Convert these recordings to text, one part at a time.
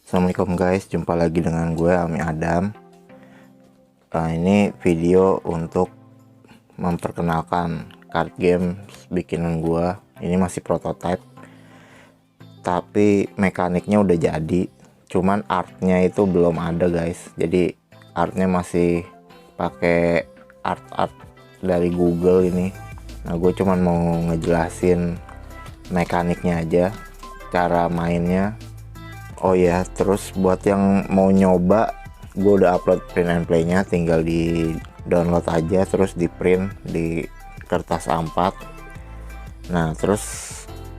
Assalamualaikum guys, jumpa lagi dengan gue Ami Adam. Ini video untuk memperkenalkan card game bikinan gue. Ini masih prototype, tapi mekaniknya udah jadi, cuman artnya itu belum ada guys. Jadi artnya masih pakai art dari Google ini. Nah, gue cuman mau ngejelasin mekaniknya aja, cara mainnya. Oh ya, terus buat yang mau nyoba, gue udah upload print and play-nya, tinggal di download aja, terus di print di kertas A4. Nah, terus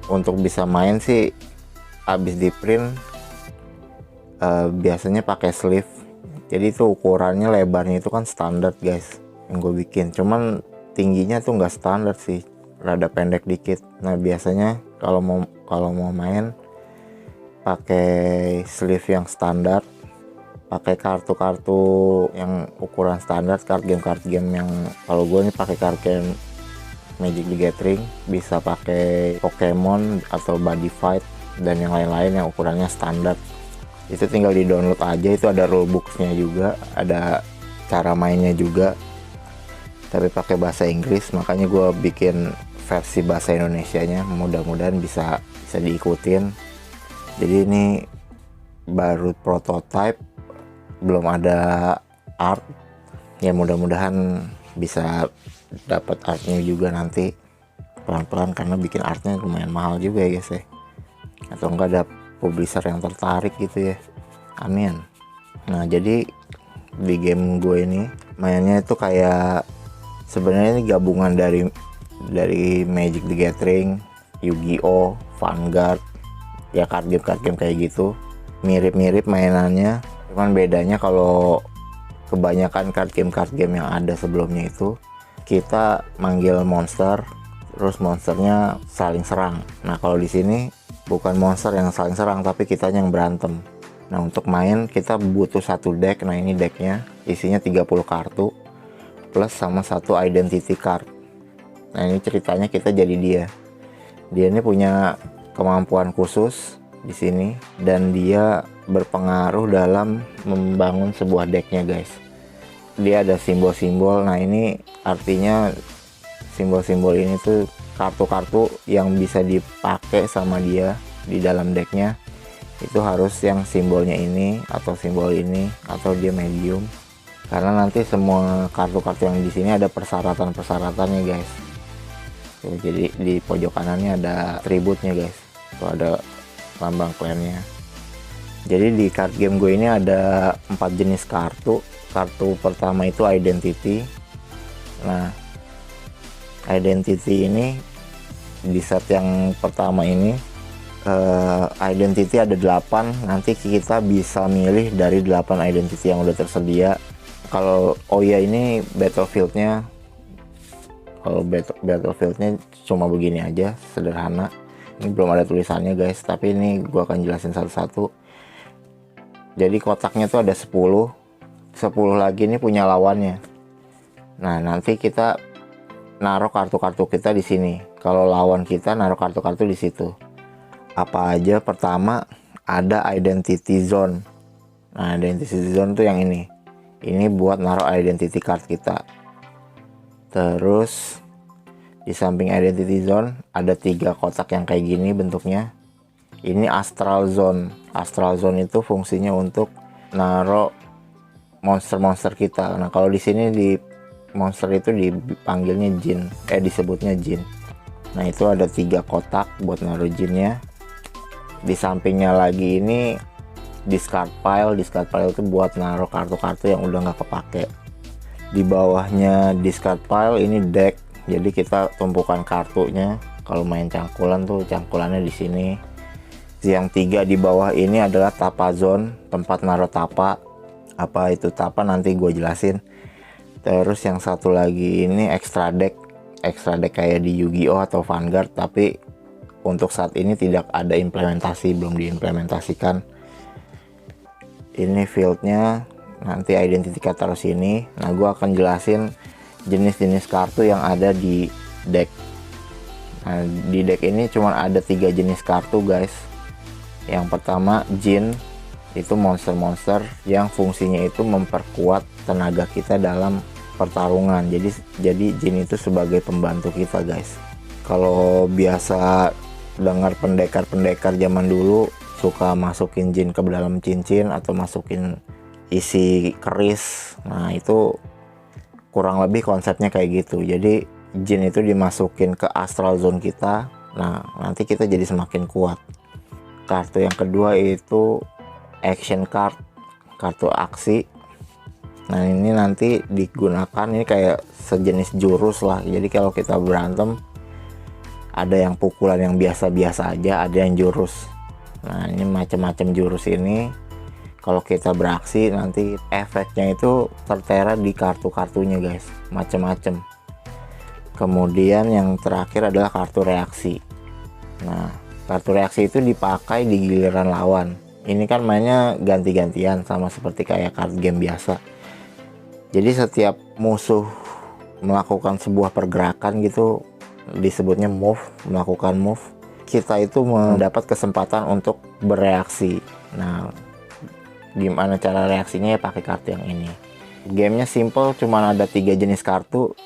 untuk bisa main sih, habis di print biasanya pakai sleeve. Jadi itu ukurannya, lebarnya itu kan standar guys yang gue bikin, cuman tingginya tuh nggak standar sih, rada pendek dikit. Nah, biasanya kalau mau main pakai sleeve yang standar, pakai kartu-kartu yang ukuran standar, card game yang kalau gue nih pakai card game Magic the Gathering, bisa pakai Pokemon atau Body Fight dan yang lain-lain yang ukurannya standar. Itu tinggal di download aja, itu ada rulebooknya juga, ada cara mainnya juga, tapi pakai bahasa Inggris, makanya gue bikin versi bahasa Indonesianya, mudah-mudahan bisa diikutin. Jadi ini baru prototype, belum ada art ya, mudah-mudahan bisa dapat artnya juga nanti pelan-pelan, karena bikin artnya lumayan mahal juga ya guys ya, atau enggak ada publisher yang tertarik gitu ya, amin. Nah, jadi di game gue ini mainnya itu kayak, sebenarnya ini gabungan dari Magic the Gathering, Yu-Gi-Oh, Vanguard, ya card game kayak gitu, mirip-mirip mainannya. Cuman bedanya kalau kebanyakan card game yang ada sebelumnya itu kita manggil monster, terus monsternya saling serang. Nah, kalau di sini bukan monster yang saling serang, tapi kitanya yang berantem. Nah, untuk main kita butuh satu deck. Nah, ini decknya isinya 30 kartu plus sama satu identity card. Nah, ini ceritanya kita jadi dia ini punya kemampuan khusus di sini, dan dia berpengaruh dalam membangun sebuah decknya guys. Dia ada simbol-simbol. Nah, ini artinya simbol-simbol ini tuh kartu-kartu yang bisa dipakai sama dia di dalam decknya, itu harus yang simbolnya ini atau simbol ini, atau dia medium, karena nanti semua kartu-kartu yang di sini ada persyaratan-persyaratannya guys. Tuh, jadi di pojok kanannya ada atributnya guys, tuh ada lambang klannya. Jadi di card game gue ini ada 4 jenis kartu. Kartu pertama itu identity. Nah, identity ini di set yang pertama ini identity ada 8. Nanti kita bisa milih dari 8 identity yang udah tersedia. Kalau ini battlefieldnya, kalau battlefieldnya cuma begini aja, sederhana. Ini belum ada tulisannya guys, tapi ini gua akan jelasin satu-satu. Jadi kotaknya tuh ada 10 lagi ini punya lawannya. Nah, nanti kita naruh kartu-kartu kita di sini. Kalau lawan kita naruh kartu-kartu di situ. Apa aja? Pertama ada identity zone. Nah, identity zone tuh yang ini. Ini buat naruh identity card kita. Terus di samping identity zone ada 3 kotak yang kayak gini bentuknya. Ini astral zone. Astral zone itu fungsinya untuk naruh monster-monster kita. Nah, kalau di sini di monster itu dipanggilnya jin, disebutnya jin. Nah, itu ada 3 kotak buat naruh jinnya. Di sampingnya lagi ini discard pile. Discard pile itu buat naruh kartu-kartu yang udah nggak kepake. Di bawahnya discard pile ini deck. Jadi kita tumpukan kartunya. Kalau main cangkulan tuh cangkulannya di sini. Yang 3 di bawah ini adalah tapa zone, tempat naruh tapa. Apa itu tapa nanti gue jelasin. Terus yang satu lagi ini extra deck kayak di Yu-Gi-Oh atau Vanguard, tapi untuk saat ini tidak ada implementasi, belum diimplementasikan. Ini fieldnya, nanti identity card taruh sini. Nah, gue akan jelasin jenis-jenis kartu yang ada di deck. Nah, di deck ini cuma ada 3 jenis kartu guys. Yang pertama Jin. Itu monster-monster yang fungsinya itu memperkuat tenaga kita dalam pertarungan. Jadi jin itu sebagai pembantu kita, guys. Kalau biasa dengar pendekar-pendekar zaman dulu suka masukin jin ke dalam cincin atau masukin isi keris, nah itu kurang lebih konsepnya kayak gitu. Jadi jin itu dimasukin ke astral zone kita, nah nanti kita jadi semakin kuat. Kartu yang kedua itu action card, kartu aksi. Nah ini nanti digunakan, ini kayak sejenis jurus lah. Jadi kalau kita berantem, ada yang pukulan yang biasa-biasa aja, ada yang jurus. Nah ini macam-macam jurus ini. Kalau kita beraksi nanti efeknya itu tertera di kartu-kartunya, guys, macam-macam. Kemudian yang terakhir adalah kartu reaksi. Nah kartu reaksi itu dipakai di giliran lawan. Ini kan mainnya ganti-gantian, sama seperti kayak card game biasa. Jadi setiap musuh melakukan sebuah pergerakan gitu, disebutnya move, melakukan move, kita itu mendapat kesempatan untuk bereaksi. Nah gimana cara reaksinya? Ya pakai kartu yang ini. Gamenya simple, cuman ada 3 jenis kartu: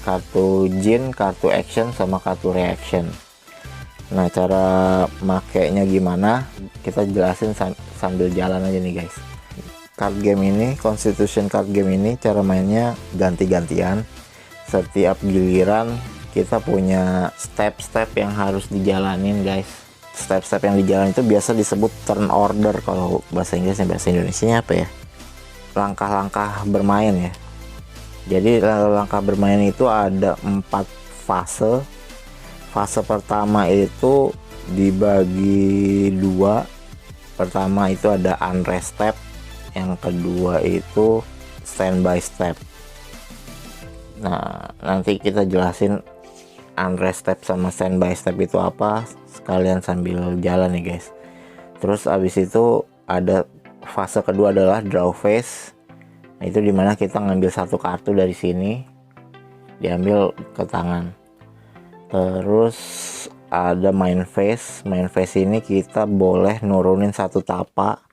kartu jin, kartu action, sama kartu reaction. Nah cara makainya gimana, kita jelasin sambil jalan aja nih, guys. Card game ini, Constitution card game ini, cara mainnya ganti-gantian. Setiap giliran kita punya step-step yang harus dijalanin, guys. Step-step yang dijalan itu biasa disebut turn order kalau bahasa Inggrisnya. Bahasa Indonesianya apa ya? Langkah-langkah bermain ya. Jadi langkah bermain itu ada 4 fase. Fase pertama itu dibagi 2. Pertama itu ada unrest step, yang kedua itu standby step. Nah nanti kita jelasin unrest step sama standby step itu apa sekalian sambil jalan nih, guys. Terus abis itu ada fase kedua adalah draw phase. Nah, itu dimana kita ngambil satu kartu dari sini, diambil ke tangan. Terus ada main phase. Main phase ini kita boleh nurunin satu tapak,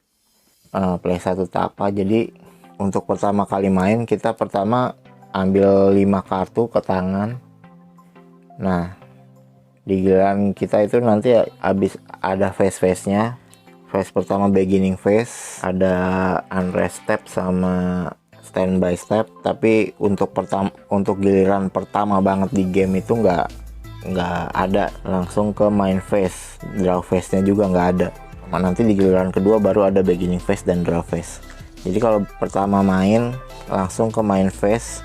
play satu tapak. Jadi untuk pertama kali main, kita pertama ambil 5 kartu ke tangan. Nah di giliran kita itu nanti habis ada phase-nya. Phase pertama beginning phase, ada unrest step sama standby step. Tapi untuk giliran pertama banget di game itu nggak ada, langsung ke main phase. Draw phase nya juga nggak ada. Nanti di giliran kedua baru ada beginning phase dan draw phase. Jadi kalau pertama main langsung ke main phase.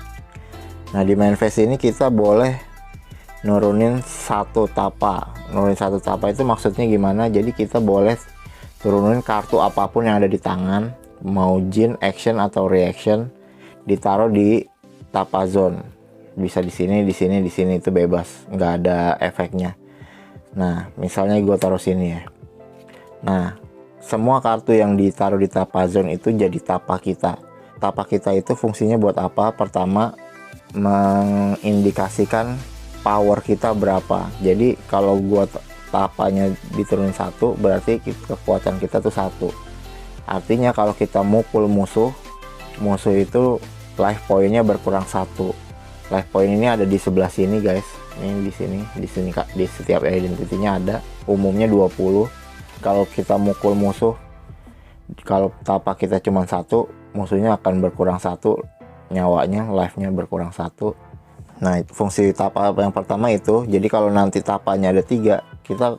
Nah di main phase ini kita boleh nurunin satu tapa. Nurunin satu tapa itu maksudnya gimana? Jadi kita boleh turunin kartu apapun yang ada di tangan, mau jin, action atau reaction, ditaruh di tapa zone. Bisa di sini, di sini, di sini, itu bebas, nggak ada efeknya. Nah misalnya gue taruh sini ya. Nah semua kartu yang ditaruh di tapa zone itu jadi tapa kita. Tapa kita itu fungsinya buat apa? Pertama, mengindikasikan power kita berapa. Jadi kalau gua tapanya diturunin 1, berarti kekuatan kita tuh 1. Artinya kalau kita mukul musuh itu life point-nya berkurang 1. Life point ini ada di sebelah sini, guys. Ini di sini di setiap identitinya ada. Umumnya 20. Kalau kita mukul musuh, kalau tapak kita cuma 1, musuhnya akan berkurang 1 nyawanya, life-nya berkurang 1. Nah itu fungsi tapa yang pertama itu. Jadi kalau nanti tapanya ada 3, kita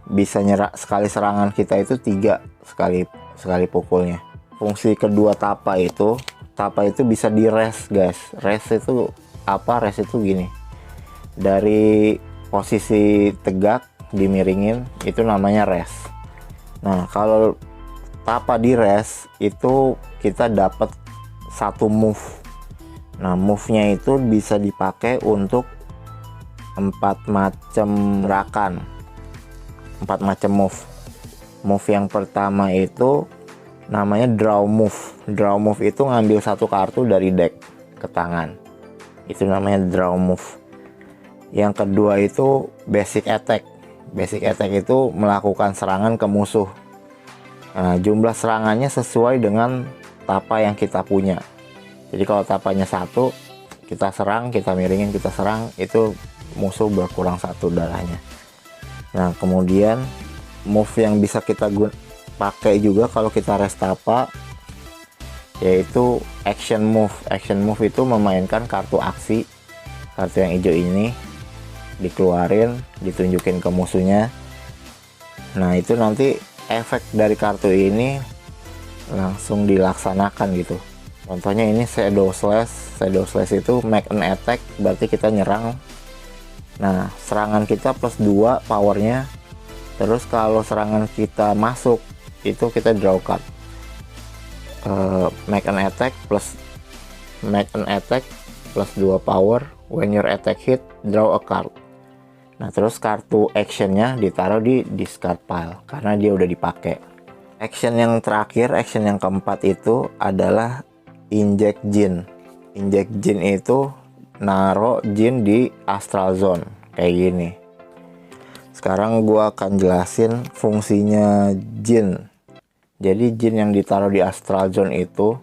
bisa sekali serangan kita itu 3 sekali pukulnya. Fungsi kedua tapa itu bisa di rest, guys. Rest itu apa? Rest itu gini, dari posisi tegak dimiringin, itu namanya rest. Nah kalau tapa di rest itu kita dapat 1 move. Nah move-nya itu bisa dipakai untuk 4 macam gerakan, 4 macam move. Move yang pertama itu namanya draw move. Draw move itu ngambil 1 kartu dari deck ke tangan, itu namanya draw move. Yang kedua itu basic attack. Basic attack itu melakukan serangan ke musuh. Nah, jumlah serangannya sesuai dengan tapa yang kita punya. Jadi kalau tapanya 1, kita serang, kita miringin, kita serang, itu musuh berkurang 1 darahnya. Nah, kemudian move yang bisa kita pakai juga kalau kita rest tapa, yaitu action move. Action move itu memainkan kartu aksi. Kartu yang hijau ini dikeluarin, ditunjukin ke musuhnya. Nah, itu nanti efek dari kartu ini langsung dilaksanakan gitu. Contohnya ini Shadow Slash. Shadow Slash itu make an attack, berarti kita nyerang. Nah, serangan kita plus 2 powernya. Terus kalau serangan kita masuk, itu kita draw card. Make an attack plus 2 power. When your attack hit, draw a card. Nah, terus kartu actionnya ditaruh di discard pile karena dia udah dipakai. Action yang terakhir, action yang keempat itu adalah inject Jin. Inject Jin itu naro Jin di astral zone kayak gini. Sekarang gua akan jelasin fungsinya Jin. Jadi Jin yang ditaruh di astral zone itu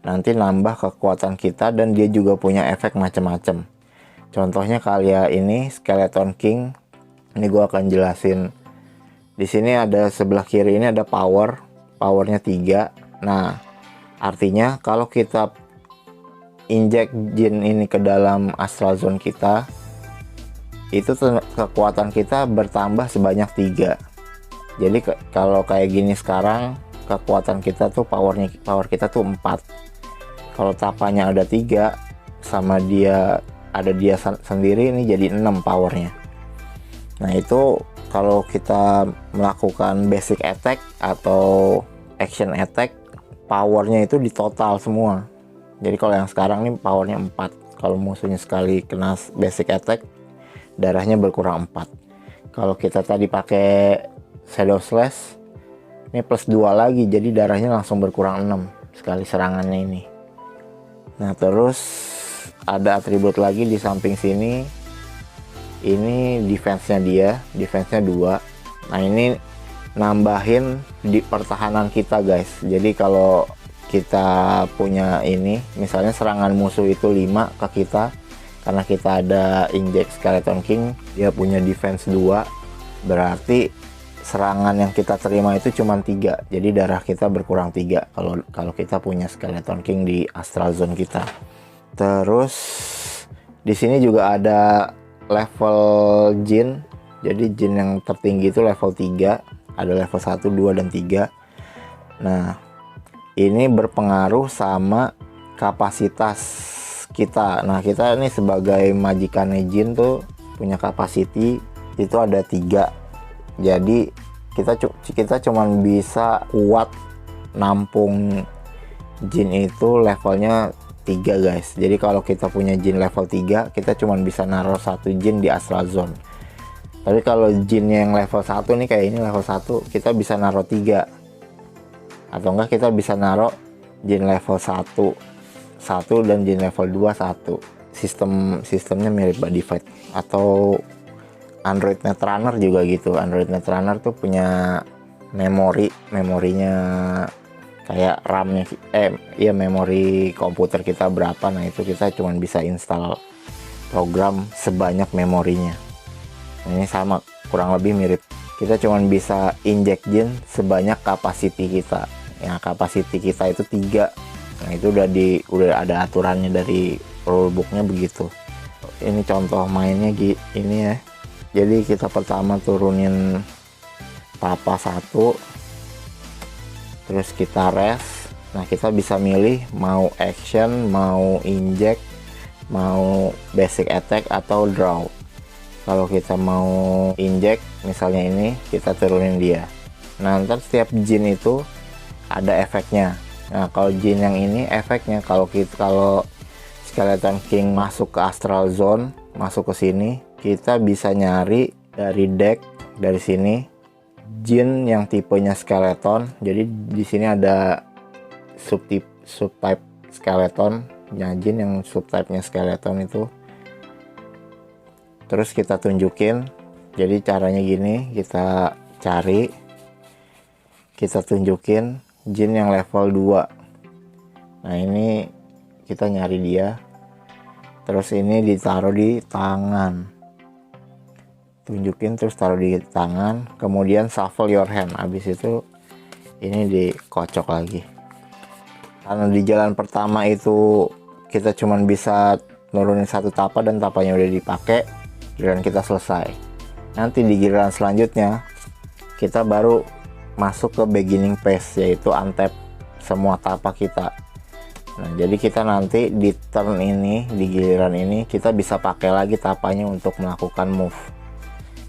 nanti nambah kekuatan kita, dan dia juga punya efek macam-macam. Contohnya kalian ini Skeleton King. Ini gue akan jelasin. Di sini ada sebelah kiri ini ada powernya 3. Nah, artinya kalau kita inject Jin ini ke dalam astral zone kita, itu kekuatan kita bertambah sebanyak 3. Jadi kalau kayak gini sekarang, kekuatan kita tuh power kita tuh 4. Kalau tapanya ada 3 sama dia ada dia sendiri, ini jadi 6 powernya. Nah, itu kalau kita melakukan basic attack atau action attack, powernya itu di total semua. Jadi kalau yang sekarang nih powernya 4. Kalau musuhnya sekali kena basic attack, darahnya berkurang 4. Kalau kita tadi pakai Shadow Slash, ini plus 2 lagi, jadi darahnya langsung berkurang 6 sekali serangannya ini. Nah, terus ada atribut lagi di samping sini. Ini defense-nya dia, defense-nya 2. Nah, ini nambahin di pertahanan kita, guys. Jadi kalau kita punya ini, misalnya serangan musuh itu 5 ke kita, karena kita ada inject Skeleton King, dia punya defense 2, berarti serangan yang kita terima itu cuma 3. Jadi darah kita berkurang 3 kalau kita punya Skeleton King di astral zone kita. Terus di sini juga ada level Jin. Jadi Jin yang tertinggi itu level 3. Ada level 1, 2, dan 3. Nah, ini berpengaruh sama kapasitas kita. Nah, kita ini sebagai majikannya Jin tuh punya capacity itu ada 3. Jadi kita cuman bisa kuat nampung Jin itu levelnya 3, guys. Jadi kalau kita punya Jin level 3, kita cuman bisa naruh 1 Jin di astral zone. Tapi kalau Jinnya yang level 1 nih, kayak ini level 1, kita bisa naruh 3. Atau enggak kita bisa naruh Jin level 1 dan Jin level 2 1. Sistemnya mirip Body Fight atau Android Netrunner juga gitu. Android Netrunner tuh punya memorinya kayak RAM-nya, memori komputer kita berapa. Nah, itu kita cuma bisa install program sebanyak memorinya. Nah, ini sama, kurang lebih mirip. Kita cuma bisa inject Jin sebanyak capacity kita. Ya, capacity kita itu 3. Nah, itu udah ada aturannya dari rulebooknya begitu. Ini contoh mainnya ini ya. Jadi kita pertama turunin tapa 1, terus kita rest. Nah, kita bisa milih mau action, mau inject, mau basic attack, atau draw. Kalau kita mau inject, misalnya ini, kita turunin dia. Nah, ntar setiap Jin itu ada efeknya. Nah, kalau Jin yang ini efeknya kalau Skeleton King masuk ke astral zone, masuk ke sini, kita bisa nyari dari deck dari sini Jin yang tipenya skeleton. Jadi di sini ada subtype skeleton, Jin yang subtype-nya skeleton itu. Terus kita tunjukin. Jadi caranya gini, kita cari. kita tunjukin Jin yang level 2. Nah ini kita nyari dia, terus ini ditaruh di tangan, tunjukin terus taruh di tangan, kemudian shuffle your hand. Habis itu ini dikocok lagi. Karena di jalan pertama itu kita cuman bisa nurunin satu tapa dan tapanya udah dipakai, giliran kita selesai. Nanti di giliran selanjutnya kita baru masuk ke beginning phase, yaitu untap semua tapa kita. Nah jadi kita nanti di turn ini, di giliran ini kita bisa pakai lagi tapanya untuk melakukan move.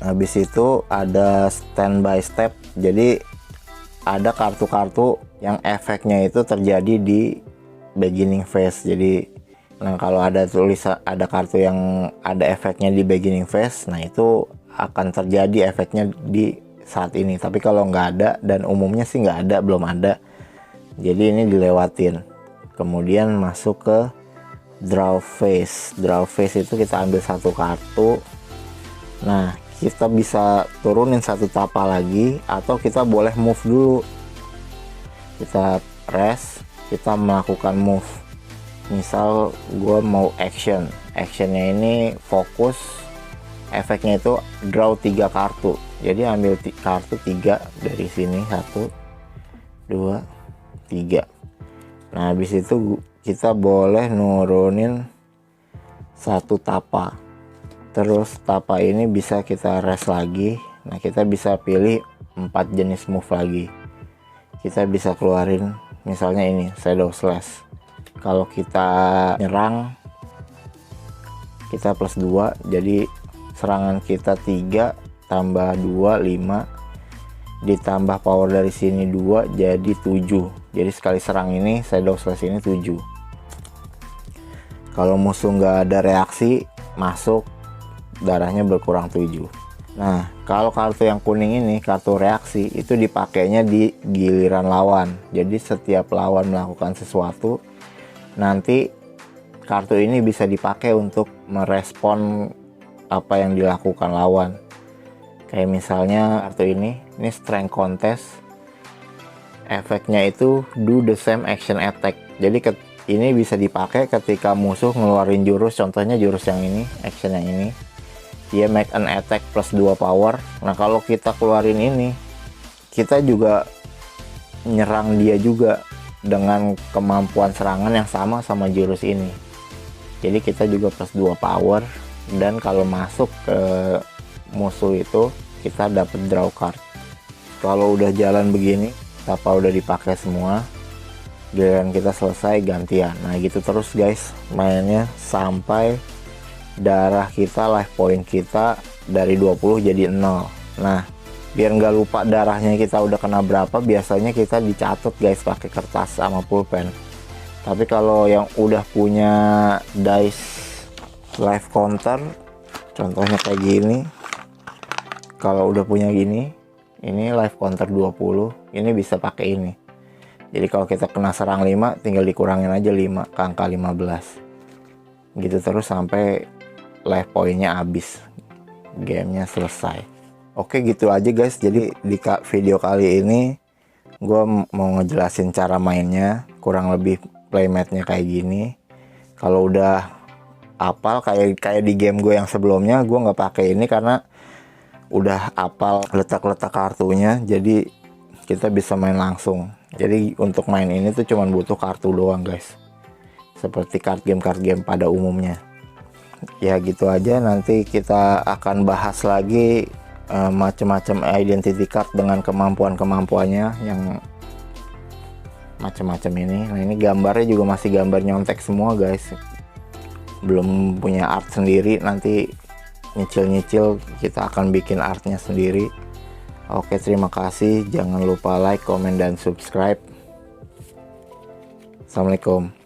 Habis itu ada standby step, jadi ada kartu-kartu yang efeknya itu terjadi di beginning phase. Jadi nah kalau ada tulisan, ada kartu yang ada efeknya di beginning phase, nah itu akan terjadi efeknya di saat ini. Tapi kalau nggak ada, dan umumnya sih nggak ada, belum ada, jadi ini dilewatin. Kemudian masuk ke draw phase. Draw phase itu kita ambil satu kartu. Nah kita bisa turunin satu tapa lagi, atau kita boleh move dulu. Kita rest, kita melakukan move. Misal gue mau action, actionnya ini fokus, efeknya itu draw 3 kartu. Jadi ambil kartu 3 dari sini, 1 2 3. Nah habis itu kita boleh nurunin satu tapa, terus tapa ini bisa kita rest lagi. Nah kita bisa pilih 4 jenis move lagi. Kita bisa keluarin misalnya ini shadow slash. Kalau kita nyerang kita plus 2, jadi serangan kita 3 tambah 2 5, ditambah power dari sini 2 jadi 7. Jadi sekali serang ini shadow slash ini 7. Kalau musuh nggak ada reaksi, masuk, darahnya berkurang 7. Nah kalau kartu yang kuning ini, kartu reaksi, itu dipakainya di giliran lawan. Jadi setiap lawan melakukan sesuatu, nanti kartu ini bisa dipakai untuk merespon apa yang dilakukan lawan. Kayak misalnya kartu ini strength contest, efeknya itu do the same action attack. Jadi ini bisa dipakai ketika musuh ngeluarin jurus, contohnya jurus yang ini, action yang ini, dia make an attack plus 2 power. Nah kalau kita keluarin ini, kita juga nyerang dia juga dengan kemampuan serangan yang sama jurus ini. Jadi kita juga plus 2 power, dan kalau masuk ke musuh itu kita dapat draw card. Kalau udah jalan begini, tapa udah dipakai semua, giliran kita selesai gantian. Nah gitu terus guys mainnya sampai darah kita, life point kita dari 20 jadi 0. Nah biar nggak lupa darahnya kita udah kena berapa, biasanya kita dicatat guys pakai kertas sama pulpen. Tapi kalau yang udah punya dice life counter, contohnya kayak gini, kalau udah punya gini, ini life counter 20, ini bisa pakai ini. Jadi kalau kita kena serang 5, tinggal dikurangin aja 5 ke angka 15 gitu terus sampai life pointnya habis, gamenya selesai. Oke gitu aja guys. Jadi di video kali ini gue mau ngejelasin cara mainnya, kurang lebih playmatnya kayak gini. Kalau udah apal kayak di game gue yang sebelumnya, gue nggak pakai ini karena udah apal letak-letak kartunya, jadi kita bisa main langsung. Jadi untuk main ini tuh cuman butuh kartu doang guys, seperti card game pada umumnya. Ya gitu aja, nanti kita akan bahas lagi macam-macam identity card dengan kemampuannya yang macam-macam ini. Nah ini gambarnya juga masih gambar nyontek semua guys, belum punya art sendiri. Nanti nyicil-nyicil kita akan bikin artnya sendiri. Oke terima kasih, jangan lupa like, comment, dan subscribe. Assalamualaikum.